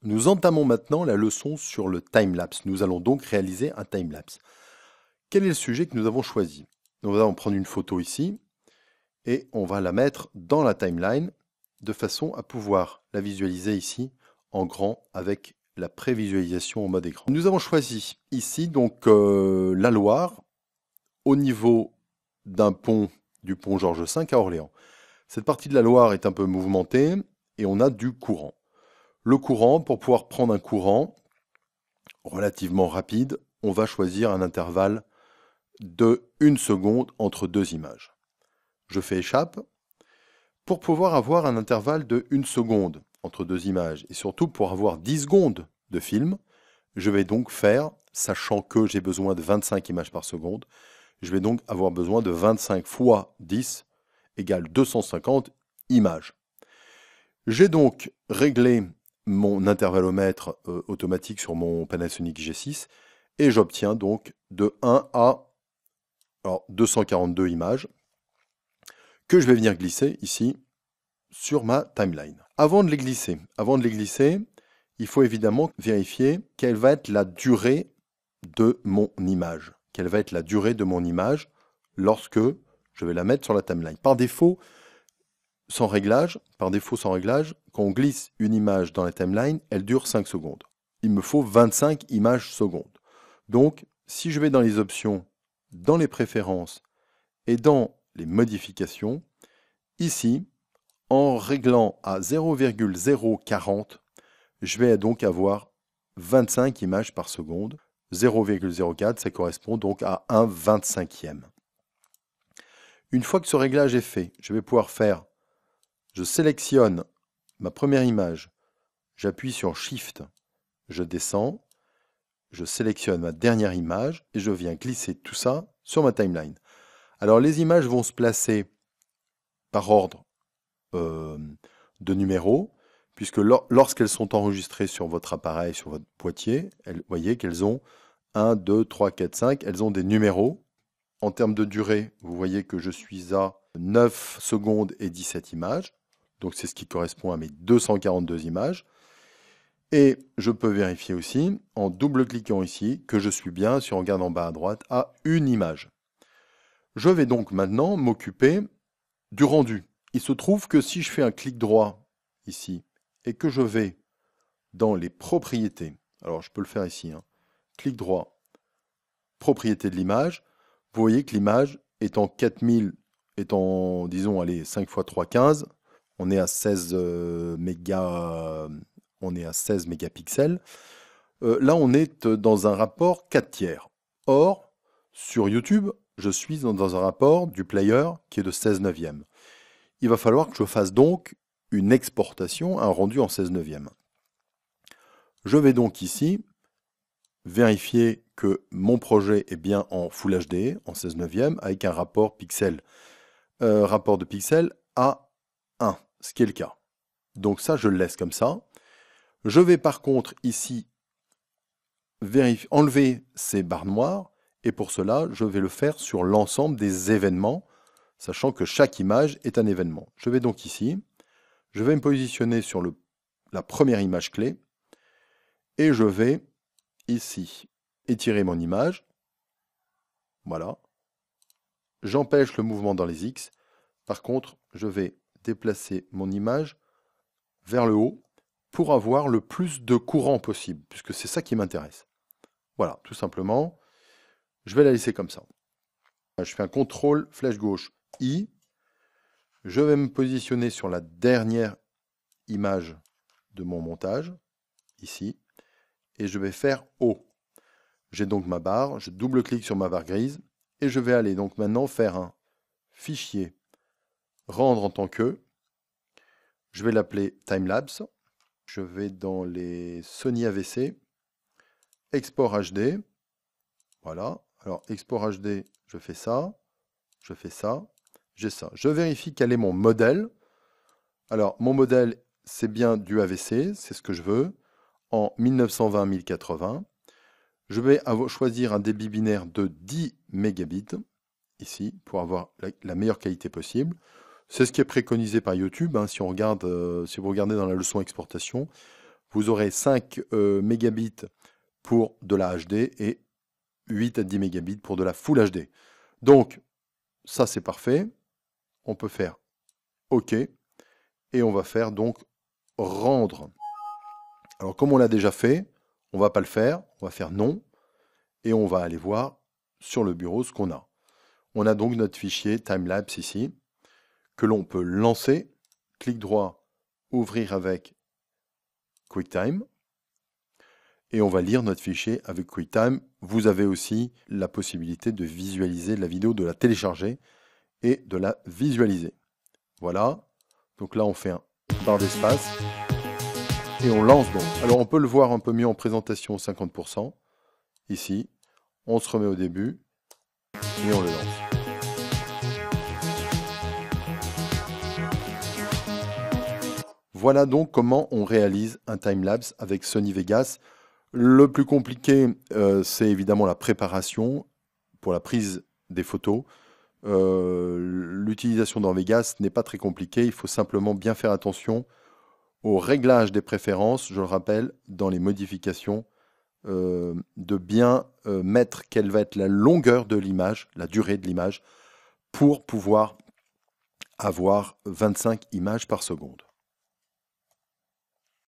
Nous entamons maintenant la leçon sur le timelapse. Nous allons donc réaliser un timelapse. Quel est le sujet que nous avons choisi? Nous allons prendre une photo ici et on va la mettre dans la timeline de façon à pouvoir la visualiser ici en grand avec la prévisualisation en mode écran. Nous avons choisi ici donc la Loire au niveau d'un pont, du pont Georges V à Orléans. Cette partie de la Loire est un peu mouvementée et on a du courant. Le courant, pour pouvoir prendre un courant relativement rapide, on va choisir un intervalle de 1 seconde entre deux images. Je fais échappe. Pour pouvoir avoir un intervalle de 1 seconde entre deux images, et surtout pour avoir 10 secondes de film, je vais donc faire, sachant que j'ai besoin de 25 images par seconde, je vais donc avoir besoin de 25 fois 10 égale 250 images. J'ai donc réglé mon intervallomètre automatique sur mon Panasonic G6 et j'obtiens donc de 1 à 242 images que je vais venir glisser ici sur ma timeline. Avant de les glisser, il faut évidemment vérifier quelle va être la durée de mon image. Quelle va être la durée de mon image lorsque je vais la mettre sur la timeline. Par défaut, sans réglage, quand on glisse une image dans la timeline, elle dure 5 secondes. Il me faut 25 images secondes. Donc, si je vais dans les options, dans les préférences et dans les modifications, ici, en réglant à 0,040, je vais donc avoir 25 images par seconde. 0,04, ça correspond donc à un 25e. Une fois que ce réglage est fait, je vais pouvoir faire, je sélectionne ma première image, j'appuie sur Shift, je descends, je sélectionne ma dernière image et je viens glisser tout ça sur ma timeline. Alors les images vont se placer par ordre de numéros, puisque lorsqu'elles sont enregistrées sur votre appareil, sur votre boîtier, vous voyez qu'elles ont 1, 2, 3, 4, 5, elles ont des numéros. En termes de durée, vous voyez que je suis à 9 secondes et 17 images. Donc c'est ce qui correspond à mes 242 images. Et je peux vérifier aussi, en double-cliquant ici, que je suis bien, si on regarde en bas à droite, à une image. Je vais donc maintenant m'occuper du rendu. Il se trouve que si je fais un clic droit ici et que je vais dans les propriétés, alors je peux le faire ici, clic droit, propriété de l'image, vous voyez que l'image est en 4000, est en, disons, allez, 5 x 3, 15, on est à 16 mégapixels. Là, on est dans un rapport 4 tiers. Or, sur YouTube, je suis dans un rapport du player qui est de 16 neuvièmes. Il va falloir que je fasse donc une exportation, un rendu en 16 neuvièmes. Je vais donc ici vérifier que mon projet est bien en Full HD, en 16 neuvièmes, avec un rapport de pixels à 1, ce qui est le cas. Donc ça, je le laisse comme ça. Je vais par contre ici enlever ces barres noires, et pour cela, je vais le faire sur l'ensemble des événements, sachant que chaque image est un événement. Je vais donc ici, je vais me positionner sur la première image clé, et je vais ici étirer mon image. Voilà. J'empêche le mouvement dans les X. Par contre, je vais déplacer mon image vers le haut pour avoir le plus de courant possible, puisque c'est ça qui m'intéresse. Voilà, tout simplement. Je vais la laisser comme ça. Je fais un CTRL, flèche gauche, I. Je vais me positionner sur la dernière image de mon montage, ici, et je vais faire O. J'ai donc ma barre, je double-clique sur ma barre grise, et je vais aller donc maintenant faire un fichier rendre en tant que, je vais l'appeler timelapse, je vais dans les Sony AVC, export HD, voilà, alors export HD, je fais ça, j'ai ça. Je vérifie quel est mon modèle. Alors mon modèle, c'est bien du AVC, c'est ce que je veux, en 1920-1080. Je vais choisir un débit binaire de 10 mégabits, ici, pour avoir la meilleure qualité possible. C'est ce qui est préconisé par YouTube. Si vous regardez dans la leçon exportation, vous aurez 5 mégabits pour de la HD et 8 à 10 mégabits pour de la Full HD. Donc, ça c'est parfait. On peut faire OK. Et on va faire donc rendre. Alors, comme on l'a déjà fait, on ne va pas le faire. On va faire non. Et on va aller voir sur le bureau ce qu'on a. On a donc notre fichier timelapse ici, que l'on peut lancer. Clic droit, ouvrir avec QuickTime. Et on va lire notre fichier avec QuickTime. Vous avez aussi la possibilité de visualiser la vidéo, de la télécharger et de la visualiser. Voilà. Donc là, on fait un barre d'espace. Et on lance donc. Alors, on peut le voir un peu mieux en présentation 50%. Ici. On se remet au début. Et on le lance. Voilà donc comment on réalise un timelapse avec Sony Vegas. Le plus compliqué, c'est évidemment la préparation pour la prise des photos. L'utilisation dans Vegas n'est pas très compliquée. Il faut simplement bien faire attention au réglage des préférences. Je le rappelle, dans les modifications, de bien mettre quelle va être la longueur de l'image, la durée de l'image, pour pouvoir avoir 25 images par seconde.